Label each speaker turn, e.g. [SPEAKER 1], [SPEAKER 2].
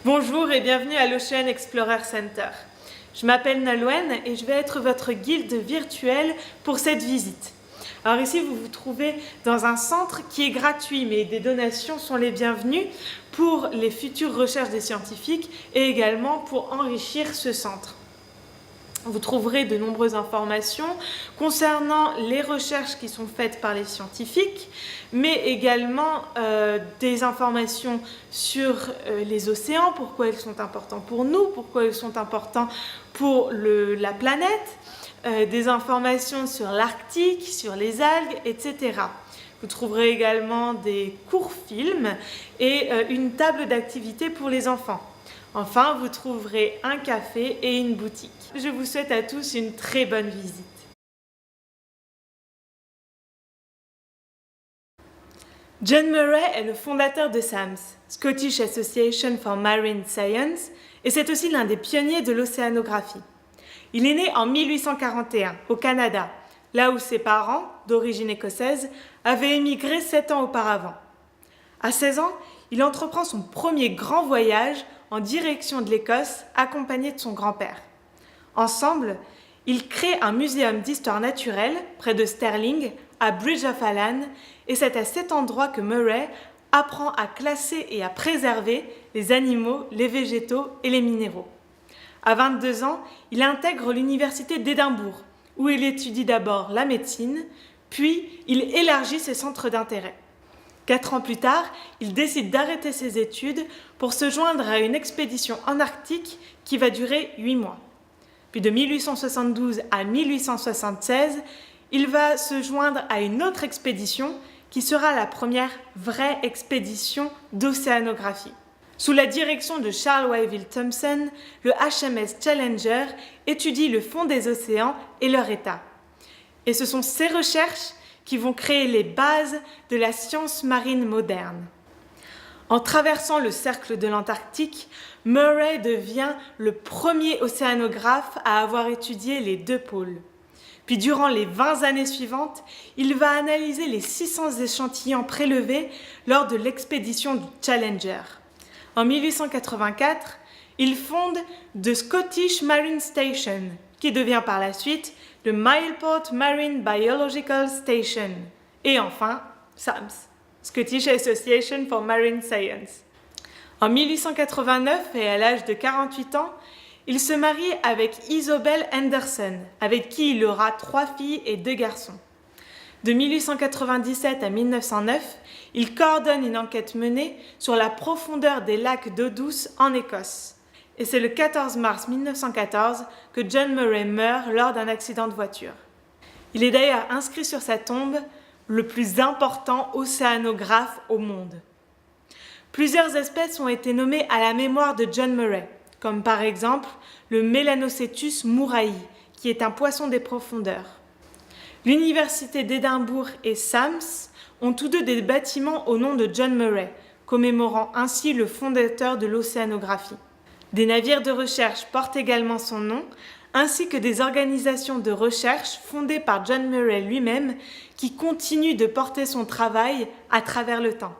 [SPEAKER 1] Bonjour et bienvenue à l'Ocean Explorer Center. Je m'appelle Nalouen et je vais être votre guide virtuel pour cette visite. Alors ici, vous vous trouvez dans un centre qui est gratuit, mais des donations sont les bienvenues pour les futures recherches des scientifiques et également pour enrichir ce centre. Vous trouverez de nombreuses informations concernant les recherches qui sont faites par les scientifiques, mais également des informations sur les océans, pourquoi ils sont importants pour nous, pourquoi ils sont importants pour la planète, des informations sur l'Arctique, sur les algues, etc. Vous trouverez également des courts films et une table d'activité pour les enfants. Enfin, vous trouverez un café et une boutique. Je vous souhaite à tous une très bonne visite. John Murray est le fondateur de SAMS, Scottish Association for Marine Science, et c'est aussi l'un des pionniers de l'océanographie. Il est né en 1841 au Canada, là où ses parents, d'origine écossaise, avaient émigré 7 ans auparavant. À 16 ans, il entreprend son premier grand voyage en direction de l'Écosse, accompagné de son grand-père. Ensemble, ils créent un muséum d'histoire naturelle près de Stirling, à Bridge of Allan, et c'est à cet endroit que Murray apprend à classer et à préserver les animaux, les végétaux et les minéraux. À 22 ans, il intègre l'université d'Édimbourg, où il étudie d'abord la médecine, puis il élargit ses centres d'intérêt. 4 ans plus tard, il décide d'arrêter ses études pour se joindre à une expédition en Arctique qui va durer 8 mois. Puis de 1872 à 1876, il va se joindre à une autre expédition qui sera la première vraie expédition d'océanographie. Sous la direction de Charles Wyville Thomson, le HMS Challenger étudie le fond des océans et leur état. Et ce sont ces recherches qui vont créer les bases de la science marine moderne. En traversant le cercle de l'Antarctique, Murray devient le premier océanographe à avoir étudié les 2 pôles. Puis durant les 20 années suivantes, il va analyser les 600 échantillons prélevés lors de l'expédition du Challenger. En 1884, il fonde The Scottish Marine Station, qui devient par la suite le Mileport Marine Biological Station. Et enfin, SAMS, Scottish Association for Marine Science. En 1889, et à l'âge de 48 ans, il se marie avec Isobel Anderson, avec qui il aura 3 filles et 2 garçons. De 1897 à 1909, il coordonne une enquête menée sur la profondeur des lacs d'eau douce en Écosse. Et c'est le 14 mars 1914 que John Murray meurt lors d'un accident de voiture. Il est d'ailleurs inscrit sur sa tombe le plus important océanographe au monde. Plusieurs espèces ont été nommées à la mémoire de John Murray, comme par exemple le Melanocetus murray, qui est un poisson des profondeurs. L'université d'Édimbourg et SAMS ont tous deux des bâtiments au nom de John Murray, commémorant ainsi le fondateur de l'océanographie. Des navires de recherche portent également son nom, ainsi que des organisations de recherche fondées par John Murray lui-même qui continuent de porter son travail à travers le temps.